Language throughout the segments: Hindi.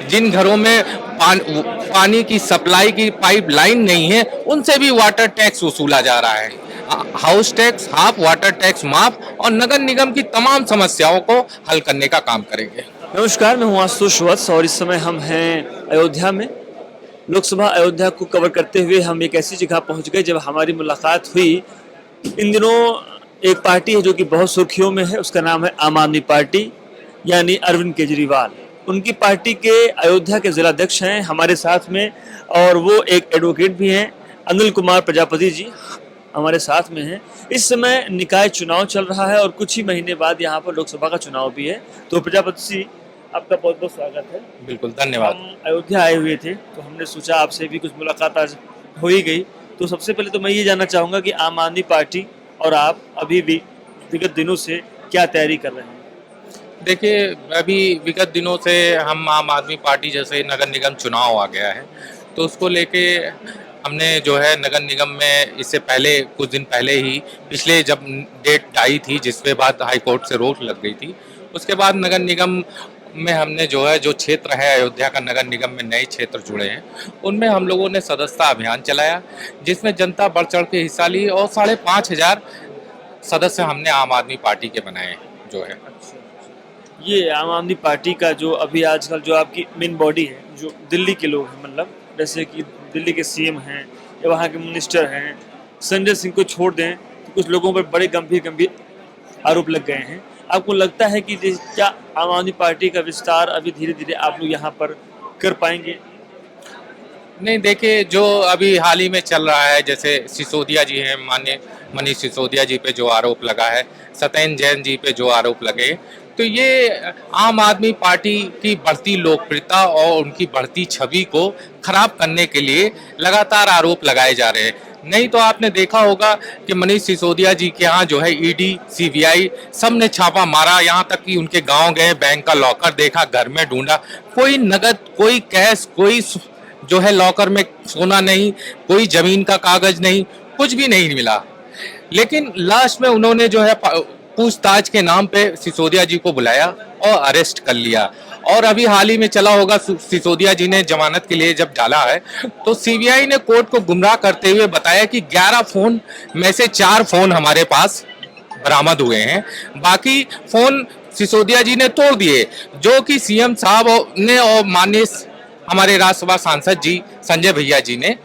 जिन घरों में पानी की सप्लाई की पाइपलाइन नहीं है, उनसे भी वाटर टैक्स वसूला जा रहा है। House tax half, water tax माफ और नगर निगम की तमाम समस्याओं को हल करने का काम करेंगे। नमस्कार, मैं हूँ आशुतोष वत्स और इस समय हम हैं अयोध्या में। लोकसभा अयोध्या को कवर करते हुए हम एक ऐसी जगह पहुंच गए जब हमारी मुलाकात हुई। इन दिनों एक पार्टी है जो कि बहुत सुर्खियों में है, उसका नाम है आम आदमी पार्टी, यानी अरविंद केजरीवाल। उनकी पार्टी के अयोध्या के जिलाध्यक्ष हैं हमारे साथ में, और वो एक एडवोकेट भी हैं, अनिल कुमार प्रजापति जी हमारे साथ में हैं। इस समय निकाय चुनाव चल रहा है और कुछ ही महीने बाद यहाँ पर लोकसभा का चुनाव भी है। तो प्रजापति जी, आपका बहुत बहुत स्वागत है। बिल्कुल, धन्यवाद। हम अयोध्या आए हुए थे तो हमने सोचा आपसे भी कुछ मुलाकात आज हो ही गई। तो सबसे पहले तो मैं ये जानना चाहूँगा कि आम आदमी पार्टी और आप अभी भी विगत दिनों से क्या तैयारी कर रहे हैं? देखिए, अभी विगत दिनों से हम आम आदमी पार्टी, जैसे नगर निगम चुनाव आ गया है, तो उसको लेके हमने जो है नगर निगम में इससे पहले कुछ दिन पहले ही पिछले जब डेट आई थी जिसके बाद हाई कोर्ट से रोक लग गई थी, उसके बाद नगर निगम में हमने जो है जो क्षेत्र है अयोध्या का नगर निगम में नए क्षेत्र जुड़े हैं, उनमें हम लोगों ने सदस्यता अभियान चलाया, जिसमें जनता बढ़ चढ़ के हिस्सा ली और 5,500 सदस्य हमने आम आदमी पार्टी के बनाए जो है। ये आम आदमी पार्टी का जो अभी आजकल जो आपकी मेन बॉडी है, जो दिल्ली के लोग हैं, मतलब जैसे कि दिल्ली के सीएम हैं या वहाँ के मिनिस्टर हैं, संजय सिंह को छोड़ दें तो कुछ लोगों पर बड़े गंभीर गंभीर आरोप लग गए हैं। आपको लगता है कि क्या आम आदमी पार्टी का विस्तार अभी धीरे धीरे आप लोग यहाँ पर कर पाएंगे? नहीं, देखिए, जो अभी हाल ही में चल रहा है, जैसे सिसोदिया जी हैं, माननीय मनीष सिसोदिया जी पे जो आरोप लगा है, सत्येंद्र जैन जी पे जो आरोप लगे, तो ये आम आदमी पार्टी की बढ़ती लोकप्रियता और उनकी बढ़ती छवि को खराब करने के लिए लगातार आरोप लगाए जा रहे हैं। नहीं तो आपने देखा होगा कि मनीष सिसोदिया जी के यहाँ जो है ईडी, सीबीआई सब ने छापा मारा, यहाँ तक कि उनके गांव गए, बैंक का लॉकर देखा, घर में ढूंढा, कोई नगद, कोई कैश, कोई जो है लॉकर में सोना नहीं, कोई जमीन का कागज नहीं, कुछ भी नहीं मिला। लेकिन लास्ट में उन्होंने जो है पूछताछ के नाम पे सिसोदिया जी को बुलाया और अरेस्ट कर लिया। और अभी हाल ही में चला होगा, सिसोदिया जी ने जमानत के लिए जब डाला है, तो सीबीआई ने कोर्ट को गुमराह करते हुए बताया कि 11 फोन में से 4 फोन हमारे पास बरामद हुए हैं, बाकी फोन सिसोदिया जी ने तोड़ दिए, जो कि सीएम साहब ने और माननीय हमारे राज्यसभा सांसद जी संजय भैया जी ने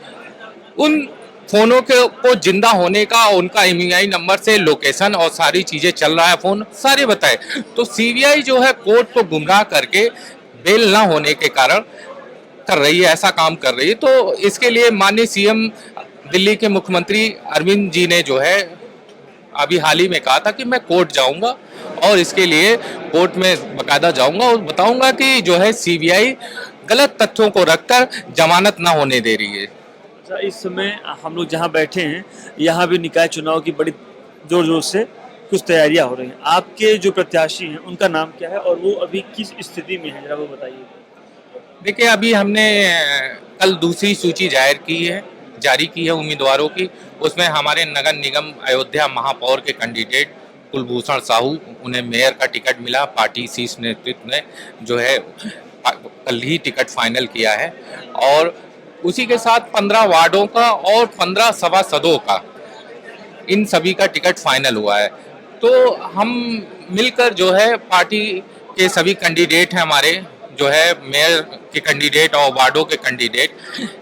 उन फोनों को जिंदा होने का, उनका ईएमआई नंबर से लोकेशन और सारी चीजें चल रहा है, फोन सारे बताए। तो सीबीआई जो है कोर्ट को गुमराह करके बेल ना होने के कारण कर रही है, ऐसा काम कर रही है। तो इसके लिए माननीय सीएम दिल्ली के मुख्यमंत्री अरविंद जी ने जो है अभी हाल ही में कहा था कि मैं कोर्ट जाऊंगा और इसके लिए कोर्ट में बकायदा जाऊंगा और बताऊंगा कि जो है सीबीआई गलत तथ्यों को रखकर जमानत ना होने दे रही है। अच्छा, इस समय हम लोग जहाँ बैठे हैं यहाँ भी निकाय चुनाव की बड़ी जोर जोर से कुछ तैयारियां हो रही हैं। आपके जो प्रत्याशी हैं उनका नाम क्या है और वो अभी किस स्थिति में है, जरा वो बताइए। देखिए, अभी हमने कल दूसरी सूची जारी की है उम्मीदवारों की। उसमें हमारे नगर निगम अयोध्या महापौर के कैंडिडेट कुलभूषण साहू, उन्हें मेयर का टिकट मिला, पार्टी शीर्ष नेतृत्व ने जो है कल ही टिकट फाइनल किया है। और उसी के साथ 15 वार्डों का और 15 सभासदों का, इन सभी का टिकट फाइनल हुआ है। तो हम मिलकर जो है पार्टी के सभी कैंडिडेट हैं, हमारे जो है मेयर के कैंडिडेट और वार्डों के कैंडिडेट,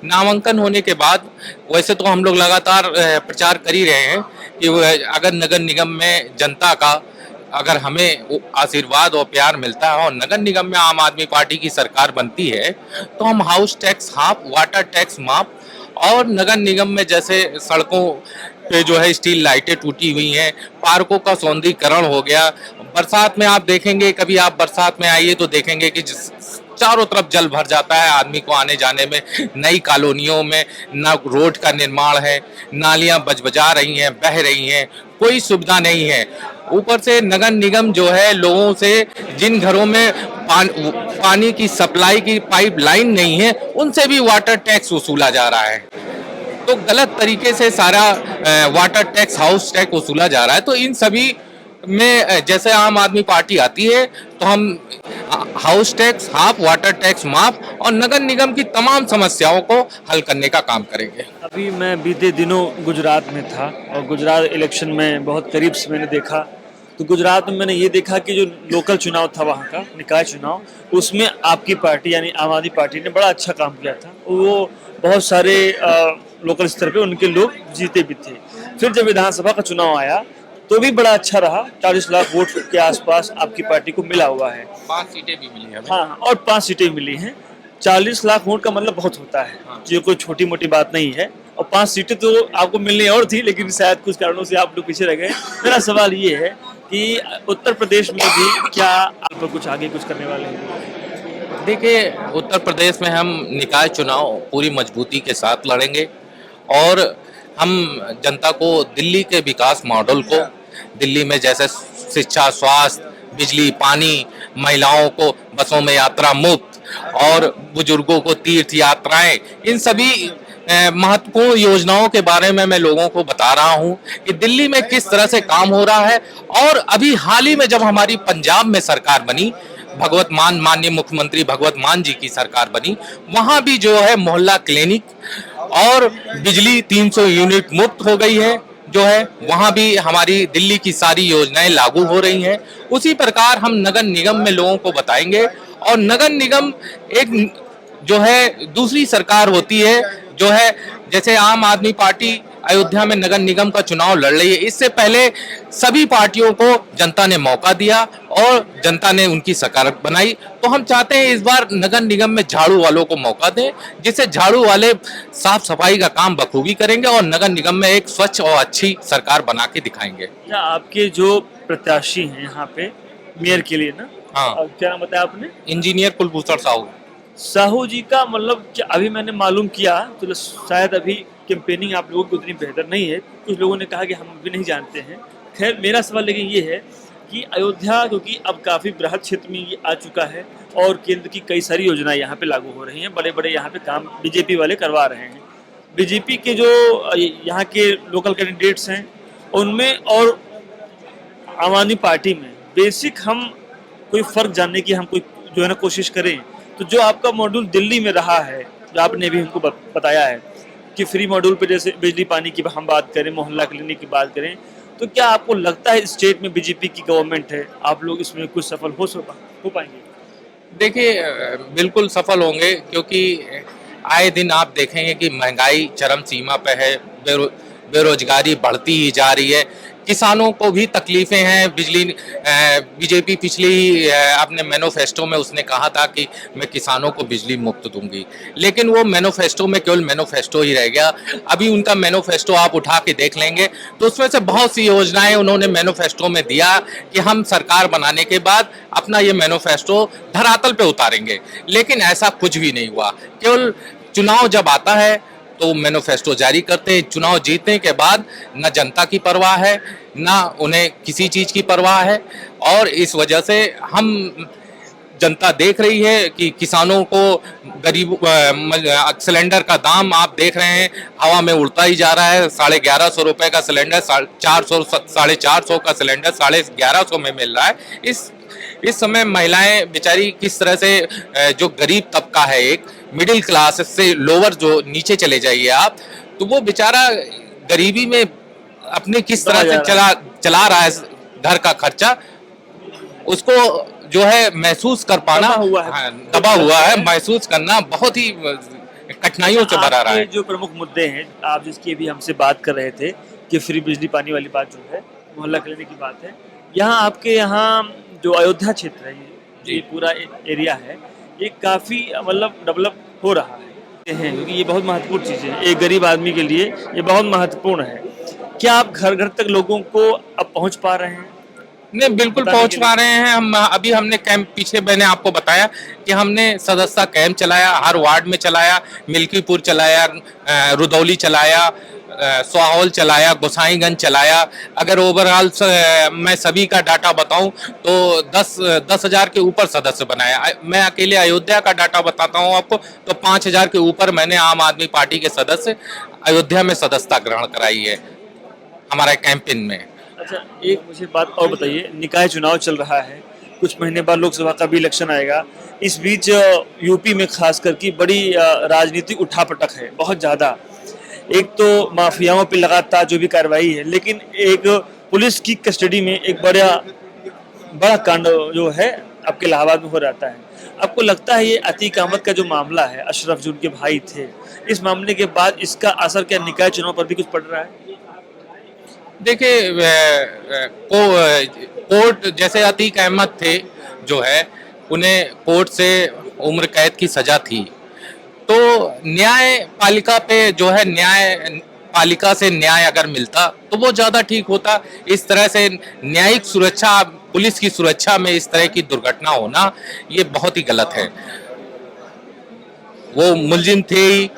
नामांकन होने के बाद वैसे तो हम लोग लगातार प्रचार कर ही रहे हैं कि अगर नगर निगम में जनता का अगर हमें आशीर्वाद और प्यार मिलता है और नगर निगम में आम आदमी पार्टी की सरकार बनती है, तो हम house tax half, water tax माफ, और नगर निगम में जैसे सड़कों पे जो है स्टील लाइटें टूटी हुई हैं, पार्कों का सौंदर्यीकरण हो गया। बरसात में आप देखेंगे, कभी आप बरसात में आइए तो देखेंगे कि चारों तरफ जल भर जाता है आदमी को आने जाने में। नई कॉलोनियों में ना रोड का निर्माण है, नालियां बजबजा रही हैं, बह रही हैं, कोई सुविधा नहीं है। ऊपर से नगर निगम जो है लोगों से, जिन घरों में पानी की सप्लाई की पाइपलाइन नहीं है, उनसे भी वाटर टैक्स वसूला जा रहा है। तो गलत तरीके से सारा वाटर टैक्स, हाउस टैक्स वसूला जा रहा है। तो इन सभी में जैसे आम आदमी पार्टी आती है तो हम house tax half, water tax माफ और नगर निगम की तमाम समस्याओं को हल करने का काम करेंगे। अभी मैं बीते दिनों गुजरात में था और गुजरात इलेक्शन में बहुत करीब से मैंने देखा। तो गुजरात में मैंने ये देखा कि जो लोकल चुनाव था वहाँ का निकाय चुनाव, उसमें आपकी पार्टी यानी आम आदमी पार्टी ने बड़ा अच्छा काम किया था। वो बहुत सारे लोकल स्तर पे उनके लोग जीते भी थे। फिर जब विधानसभा का चुनाव आया तो भी बड़ा अच्छा रहा, 40 लाख वोट के आसपास आपकी पार्टी को मिला हुआ है। 5 सीटें भी मिली हमें। हाँ, और 5 सीटें मिली हैं। 40 लाख वोट का मतलब बहुत होता है, हाँ। ये कोई छोटी मोटी बात नहीं है। और 5 सीटें तो आपको मिलनी और थी, लेकिन शायद कुछ कारणों से आप लोग पीछे रह गए। मेरा सवाल ये है कि उत्तर प्रदेश में भी क्या आप कुछ आगे कुछ करने वाले हैं? देखिए, उत्तर प्रदेश में हम निकाय चुनाव पूरी मजबूती के साथ लड़ेंगे और हम जनता को दिल्ली के विकास मॉडल को, दिल्ली में जैसे शिक्षा, स्वास्थ्य, बिजली, पानी, महिलाओं को बसों में यात्रा मुफ्त और बुजुर्गों को तीर्थ यात्राएं, इन सभी महत्वपूर्ण योजनाओं के बारे में मैं लोगों को बता रहा हूं कि दिल्ली में किस तरह से काम हो रहा है। और अभी हाल ही में जब हमारी पंजाब में सरकार बनी, भगवत मान माननीय मुख्यमंत्री भगवत मान जी की सरकार बनी, वहां भी जो है मोहल्ला क्लिनिक और बिजली 300 यूनिट मुफ्त हो गई है, जो है वहां भी हमारी दिल्ली की सारी योजनाएं लागू हो रही हैं। उसी प्रकार हम नगर निगम में लोगों को बताएंगे और नगर निगम एक जो है दूसरी सरकार होती है, जो है जैसे आम आदमी पार्टी अयोध्या में नगर निगम का चुनाव लड़ रही है, इससे पहले सभी पार्टियों को जनता ने मौका दिया और जनता ने उनकी सरकार बनाई। तो हम चाहते हैं इस बार नगर निगम में झाड़ू वालों को मौका दें, जिससे झाड़ू वाले साफ सफाई का काम बखूबी करेंगे और नगर निगम में एक स्वच्छ और अच्छी सरकार बना के दिखाएंगे। क्या आपके जो प्रत्याशी हैं यहाँ पे मेयर के लिए ना, हाँ, क्या नाम बताया आपने? इंजीनियर कुलभूषण साहू। साहू जी का मतलब क्या, अभी मैंने मालूम किया तो शायद अभी कैंपेनिंग आप लोगों की उतनी बेहतर नहीं है। कुछ लोगों ने कहा कि हम भी नहीं जानते हैं। खैर, मेरा सवाल लेकिन ये है कि अयोध्या क्योंकि अब काफ़ी बृहद क्षेत्र में ये आ चुका है और केंद्र की कई सारी योजनाएं यहाँ पे लागू हो रही हैं, बड़े बड़े यहाँ पे काम बीजेपी वाले करवा रहे हैं। बीजेपी के जो यहाँ के लोकल कैंडिडेट्स हैं उनमें और आम आदमी पार्टी में बेसिक हम कोई फ़र्क जानने की हम कोई जो है ना कोशिश करें, तो जो आपका मॉड्यूल दिल्ली में रहा है, जो आपने भी हमको बताया है कि फ्री मॉड्यूल पे जैसे बिजली पानी की हम बात करें, मोहल्ला क्लिनिक की बात करें, तो क्या आपको लगता है स्टेट में बीजेपी की गवर्नमेंट है, आप लोग इसमें कुछ सफल हो पाएंगे? देखिए, बिल्कुल सफल होंगे, क्योंकि आए दिन आप देखेंगे कि महंगाई चरम सीमा पे है, बेरोजगारी बढ़ती ही जा रही है, किसानों को भी तकलीफें हैं। बीजेपी पिछली ही अपने मैनिफेस्टो में उसने कहा था कि मैं किसानों को बिजली मुफ्त दूंगी, लेकिन वो मैनिफेस्टो में केवल मैनिफेस्टो ही रह गया। अभी उनका मैनिफेस्टो आप उठा के देख लेंगे तो उसमें से बहुत सी योजनाएं उन्होंने मैनिफेस्टो में दिया कि हम सरकार बनाने के बाद अपना ये मैनिफेस्टो धरातल पे उतारेंगे, लेकिन ऐसा कुछ भी नहीं हुआ। केवल चुनाव जब आता है तो मैनिफेस्टो जारी करते हैं, चुनाव जीतने के बाद न जनता की परवाह है, ना उन्हें किसी चीज़ की परवाह है। और इस वजह से हम जनता देख रही है कि किसानों को गरीब सिलेंडर का दाम आप देख रहे हैं हवा में उड़ता ही जा रहा है। 1150 रुपए का सिलेंडर 450 का सिलेंडर 1150 में मिल रहा है। इस समय महिलाएं बेचारी किस तरह से, जो गरीब तबका है, एक मिडिल क्लास से लोअर जो नीचे चले जाइए आप, तो वो बेचारा गरीबी में अपने किस तरह से चला रहा है घर का खर्चा, उसको जो है महसूस कर पाना दबा हुआ है, महसूस करना बहुत ही कठिनाइयों से भरा रहा है। जो प्रमुख मुद्दे हैं आप जिसकी भी हमसे बात कर रहे थे कि फ्री बिजली पानी वाली बात जो है, मोहल्ला क्लिनिक की बात है, यहाँ आपके यहाँ जो अयोध्या क्षेत्र है, ये पूरा एरिया है, ये काफ़ी मतलब डेवलप हो रहा है, क्योंकि ये बहुत महत्वपूर्ण चीज़ है एक गरीब आदमी के लिए, ये बहुत महत्वपूर्ण है। क्या आप घर घर तक लोगों को अब पहुंच पा रहे हैं? नहीं, बिल्कुल पहुंच पा रहे हैं हम। अभी हमने कैंप, पीछे मैंने आपको बताया कि हमने सदस्यता कैंप चलाया, हर वार्ड में चलाया, मिल्कीपुर चलाया, रुदौली चलाया, स्वाहोल चलाया, गोसाईगंज चलाया। अगर ओवरऑल मैं सभी का डाटा बताऊं तो 10,000 के ऊपर सदस्य बनाया। मैं अकेले अयोध्या का डाटा बताता हूं आपको तो 5,000 के ऊपर मैंने आम आदमी पार्टी के सदस्य अयोध्या में सदस्यता ग्रहण कराई है हमारे कैंपेन में। अच्छा, एक मुझे बात और बताइए, निकाय चुनाव चल रहा है, कुछ महीने बाद लोकसभा का भी इलेक्शन आएगा। इस बीच यूपी में खास करके बड़ी राजनीतिक उठापटक है, बहुत ज़्यादा। एक तो माफियाओं पे लगातार जो भी कार्रवाई है, लेकिन एक पुलिस की कस्टडी में एक बड़ा बड़ा कांड जो है आपके इलाहाबाद में हो रहता है। आपको लगता है ये अतीक अहमद का जो मामला है, अशरफ जो उनके भाई थे, इस मामले के बाद इसका असर क्या निकाय चुनाव पर भी कुछ पड़ रहा है? देखिए कोर्ट जैसे अतीक अहमद थे जो है, उन्हें कोर्ट से उम्र कैद की सजा थी। तो न्याय पालिका पे जो है, न्याय पालिका से न्याय अगर मिलता तो वो ज़्यादा ठीक होता। इस तरह से न्यायिक सुरक्षा, पुलिस की सुरक्षा में इस तरह की दुर्घटना होना ये बहुत ही गलत है। वो मुलजिम थे ही,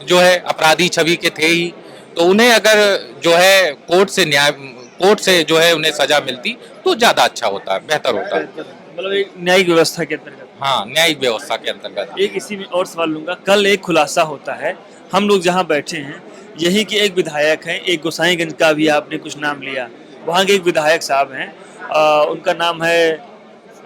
जो है अपराधी छवि के थे ही, तो उन्हें अगर जो है कोर्ट से जो है उन्हें सजा मिलती तो ज़्यादा अच्छा होता, बेहतर होता। मतलब एक न्यायिक व्यवस्था के अंतर्गत। हाँ, न्यायिक व्यवस्था के अंतर्गत। एक इसी में और सवाल लूंगा, कल एक खुलासा होता है, हम लोग जहाँ बैठे हैं यही के एक विधायक हैं, एक गोसाईगंज का भी आपने कुछ नाम लिया, वहाँ के एक विधायक साहब हैं, उनका नाम है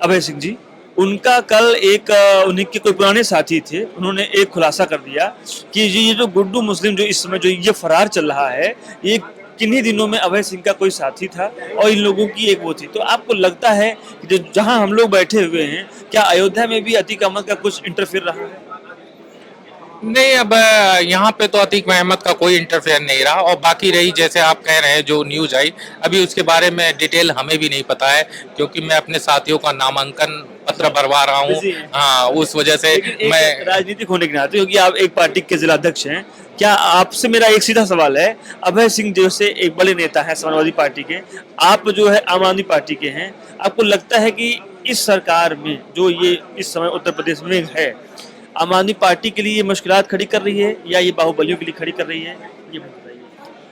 अभय सिंह जी। उनका कल एक उन्हीं के कोई पुराने साथी थे, उन्होंने एक खुलासा कर दिया कि ये जो गुड्डू मुस्लिम जो इस समय जो ये फरार चल रहा है, ये किन्हीं दिनों में अभय सिंह का कोई साथी था और इन लोगों की एक वो थी। तो आपको लगता है कि जो जहां हम लोग बैठे हुए हैं, क्या अयोध्या में भी अतीक अहमद का कुछ इंटरफेयर रहा है? नहीं, अब यहाँ पे तो अतीक अहमद का कोई इंटरफेयर नहीं रहा। और बाकी रही जैसे आप कह रहे हैं जो न्यूज आई, अभी उसके बारे में डिटेल हमें भी नहीं पता है, क्योंकि मैं अपने साथियों का नामांकन पत्र भरवा रहा हूँ। हाँ, उस वजह से मैं राजनीतिक होने के नाते, क्योंकि आप एक पार्टी के जिलाध्यक्ष हैं, क्या आपसे मेरा एक सीधा सवाल है, अभय सिंह जैसे एक बड़े नेता है समाजवादी पार्टी के, आप जो है आम आदमी पार्टी के हैं, आपको लगता है कि इस सरकार में जो ये इस समय उत्तर प्रदेश में है, आम आदमी पार्टी के लिए ये मुश्किलात खड़ी कर रही है या ये बाहुबलियों के लिए खड़ी कर रही है, ये बताइए।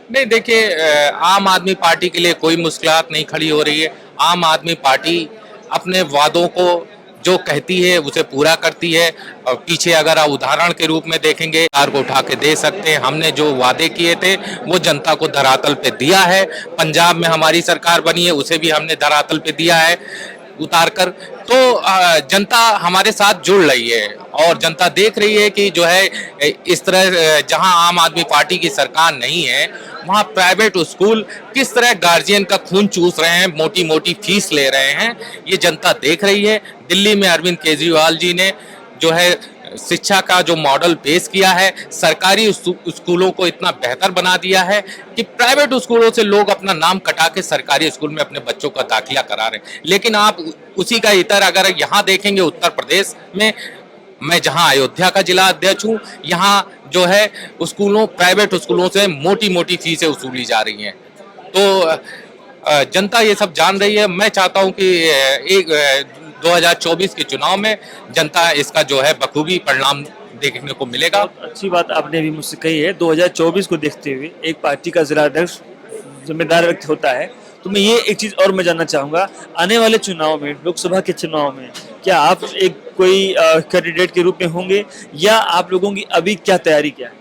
नहीं, देखिए आम आदमी पार्टी के लिए कोई मुश्किलात नहीं खड़ी हो रही है। आम आदमी पार्टी अपने वादों को जो कहती है उसे पूरा करती है। और पीछे अगर आप उदाहरण के रूप में देखेंगे, सरकार को उठा के दे सकते हैं। हमने जो वादे किए थे वो जनता को धरातल पे दिया है। पंजाब में हमारी सरकार बनी है, उसे भी हमने धरातल पे दिया है उतार कर। तो जनता हमारे साथ जुड़ रही है और जनता देख रही है कि जो है इस तरह जहां आम आदमी पार्टी की सरकार नहीं है, वहां प्राइवेट स्कूल किस तरह गार्जियन का खून चूस रहे हैं, मोटी मोटी फीस ले रहे हैं, ये जनता देख रही है। दिल्ली में अरविंद केजरीवाल जी ने जो है शिक्षा का जो मॉडल पेश किया है, सरकारी स्कूलों को इतना बेहतर बना दिया है कि प्राइवेट स्कूलों से लोग अपना नाम कटा के सरकारी स्कूल में अपने बच्चों का दाखिला करा रहे हैं। लेकिन आप उसी का इतर अगर यहाँ देखेंगे उत्तर प्रदेश में, मैं जहाँ अयोध्या का जिला अध्यक्ष हूँ, यहाँ जो है स्कूलों, प्राइवेट स्कूलों से मोटी मोटी फीसें वसूली जा रही हैं। तो जनता ये सब जान रही है। मैं चाहता हूँ कि 2024 के चुनाव में जनता इसका जो है बखूबी परिणाम देखने को मिलेगा। अच्छी बात आपने अभी मुझसे कही है। 2024 को देखते हुए एक पार्टी का जिला अध्यक्ष जिम्मेदार व्यक्ति होता है, तो मैं ये एक चीज और मैं जानना चाहूंगा, आने वाले चुनाव में, लोकसभा के चुनाव में, क्या आप एक कोई कैंडिडेट के रूप में होंगे या आप लोगों की अभी क्या तैयारी क्या है?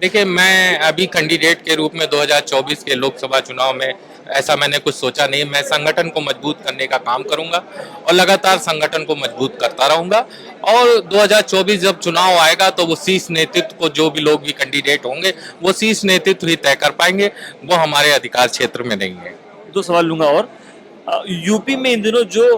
देखिए, मैं अभी कैंडिडेट के रूप में 2024 के लोकसभा चुनाव में ऐसा मैंने कुछ सोचा नहीं। मैं संगठन को मजबूत करने का काम करूंगा और लगातार संगठन को मजबूत करता रहूंगा। और 2024 जब चुनाव आएगा तो वो शीर्ष नेतृत्व को, जो भी लोग भी कैंडिडेट होंगे, वो शीर्ष नेतृत्व ही तय कर पाएंगे, वो हमारे अधिकार क्षेत्र में नहीं है। दो सवाल लूंगा और, यूपी में इन दिनों जो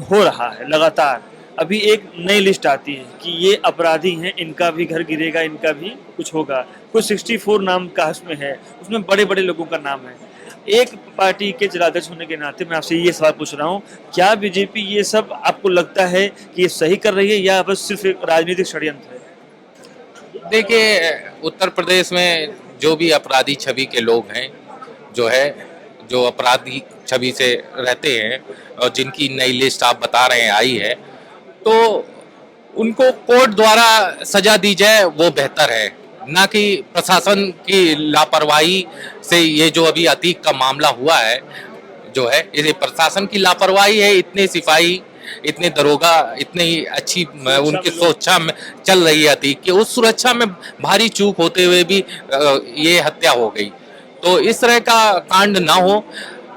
हो रहा है लगातार, अभी एक नई लिस्ट आती है कि ये अपराधी हैं, इनका भी घर गिरेगा, इनका भी कुछ होगा। कुछ 64 नाम का उसमें है, उसमें बड़े बड़े लोगों का नाम है। एक पार्टी के जिलाध्यक्ष होने के नाते मैं आपसे ये सवाल पूछ रहा हूँ, क्या बीजेपी ये सब आपको लगता है कि ये सही कर रही है या बस सिर्फ एक राजनीतिक षड्यंत्र है? देखिए, उत्तर प्रदेश में जो भी अपराधी छवि के लोग हैं, जो है जो अपराधी छवि से रहते हैं और जिनकी नई लिस्ट आप बता रहे हैं आई है, तो उनको कोर्ट द्वारा सजा दी जाए वो बेहतर है, ना कि प्रशासन की लापरवाही से। ये जो अभी अतीक का मामला हुआ है जो है, ये प्रशासन की लापरवाही है। इतने सिपाही, इतने दरोगा, इतनी अच्छी उनकी सुरक्षा में चल रही है अतीक की, उस सुरक्षा में भारी चूक होते हुए भी ये हत्या हो गई। तो इस तरह का कांड ना हो।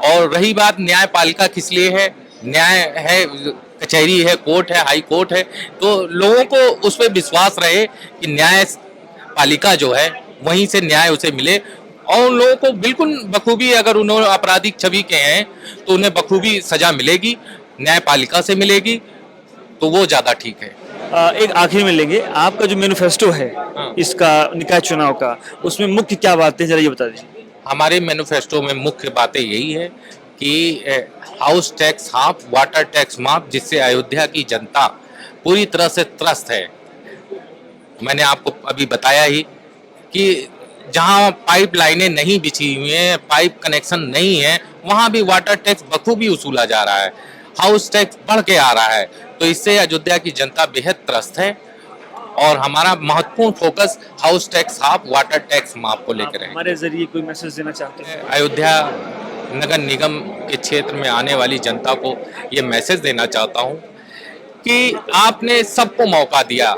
और रही बात न्यायपालिका किस लिए है, न्याय है, कचहरी है, कोर्ट है, हाई कोर्ट है, तो लोगों को उस पर विश्वास रहे कि न्यायपालिका जो है वहीं से न्याय उसे मिले। और उन लोगों को बिल्कुल बखूबी, अगर उन्होंने आपराधिक छवि के हैं तो उन्हें बखूबी सजा मिलेगी, न्यायपालिका से मिलेगी, तो वो ज़्यादा ठीक है। एक आखिर में लेंगे, आपका जो मैनिफेस्टो है इसका निकाय चुनाव का, उसमें मुख्य क्या बातें हैं, जरा ये बता दीजिए। हमारे मैनिफेस्टो में मुख्य बातें यही है कि house tax half, water tax माफ, जिससे अयोध्या की जनता पूरी तरह से त्रस्त है। मैंने आपको अभी बताया ही कि जहां पाइप लाइनें नहीं बिछी हुई हैं, पाइप कनेक्शन नहीं है, वहां भी वाटर टैक्स बखूबी वसूला जा रहा है, हाउस टैक्स बढ़ के आ रहा है। तो इससे अयोध्या की जनता बेहद त्रस्त है और हमारा महत्वपूर्ण focus house tax half, water tax माफ को लेकर है। हमारे जरिए कोई मैसेज देना चाहते हैं? अयोध्या नगर निगम के क्षेत्र में आने वाली जनता को ये मैसेज देना चाहता हूँ कि आपने सबको मौका दिया,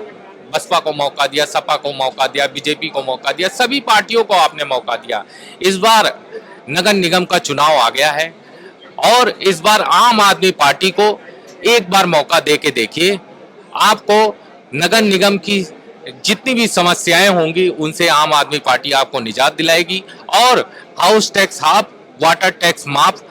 बसपा को मौका दिया, सपा को मौका दिया, बीजेपी को मौका दिया, सभी पार्टियों को आपने मौका दिया। इस बार नगर निगम का चुनाव आ गया है और इस बार आम आदमी पार्टी को एक बार मौका दे के देखिए। आपको नगर निगम की जितनी भी समस्याएं होंगी उनसे आम आदमी पार्टी आपको निजात दिलाएगी। और house tax half, water tax माफ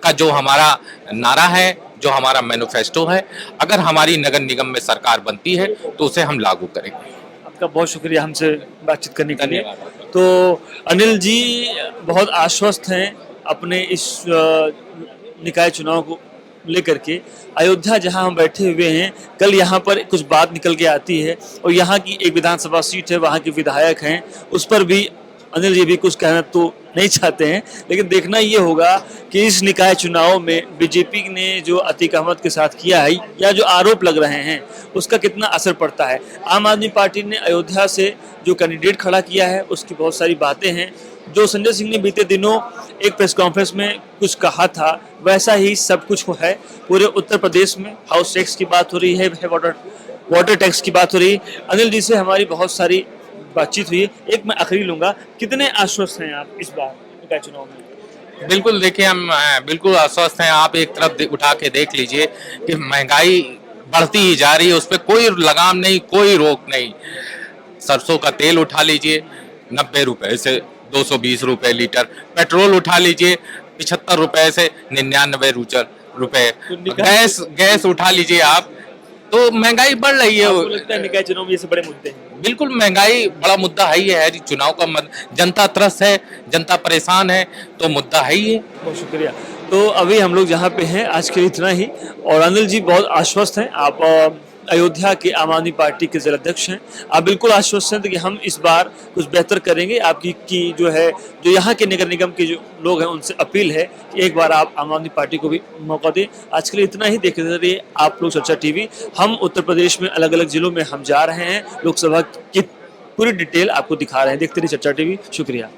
का जो हमारा नारा है, जो हमारा मैनिफेस्टो है, अगर हमारी नगर निगम में सरकार बनती है तो उसे हम लागू करेंगे। आपका बहुत शुक्रिया हमसे बातचीत करने के लिए। धन्यवाद। तो अनिल जी बहुत आश्वस्त हैं अपने इस निकाय चुनाव को लेकर के। अयोध्या जहां हम बैठे हुए हैं, कल यहां पर कुछ बात निकल के आती है और यहां की एक विधानसभा सीट है, वहां के विधायक हैं, उस पर भी अनिल जी भी कुछ कहना तो नहीं चाहते हैं, लेकिन देखना ये होगा कि इस निकाय चुनाव में बीजेपी ने जो अतीक अहमद के साथ किया है या जो आरोप लग रहे हैं उसका कितना असर पड़ता है। आम आदमी पार्टी ने अयोध्या से जो कैंडिडेट खड़ा किया है उसकी बहुत सारी बातें हैं। जो संजय सिंह ने बीते दिनों एक प्रेस कॉन्फ्रेंस में कुछ कहा था वैसा ही सब कुछ है। पूरे उत्तर प्रदेश में हाउस टैक्स की बात हो रही है, वाटर टैक्स की बात हो रही है। अनिल जी से हमारी बहुत सारी बातचीत हुई। एक मैं आखिरी लूंगा, कितने आश्वस्त हैं आप इस बार निकाय चुनाव में? बिल्कुल, देखिए हम बिल्कुल आश्वस्त हैं। आप एक तरफ उठा के देख लीजिए कि महंगाई बढ़ती ही जा रही है, उस पर कोई लगाम नहीं, कोई रोक नहीं। सरसों का तेल उठा लीजिए 90 रुपए से 220 रुपए लीटर, पेट्रोल उठा लीजिए 75 रुपए से 99 रुपए, गैस उठा लीजिए आप, तो महंगाई बढ़ रही है। आपको लगता है निकाय चुनाव में ये सब बड़े मुद्दे हैं? बिल्कुल, महंगाई बड़ा मुद्दा है ही है। चुनाव का जनता त्रस्त है, जनता परेशान है, तो मुद्दा है ही है। बहुत शुक्रिया। तो अभी हम लोग जहाँ पे हैं आज के लिए इतना ही। और अनिल जी बहुत आश्वस्त हैं, आप अयोध्या के आम आदमी पार्टी के जिलाध्यक्ष हैं, आप बिल्कुल आश्वस्त हैं कि हम इस बार कुछ बेहतर करेंगे। आपकी की जो है, जो यहाँ के नगर निगम के जो लोग हैं उनसे अपील है कि एक बार आप आम आदमी पार्टी को भी मौका दें। आज के लिए इतना ही। देखते रहिए आप लोग चर्चा टीवी। हम उत्तर प्रदेश में अलग अलग जिलों में हम जा रहे हैं, लोकसभा की पूरी डिटेल आपको दिखा रहे हैं। देखते रहिए चर्चा टीवी। शुक्रिया।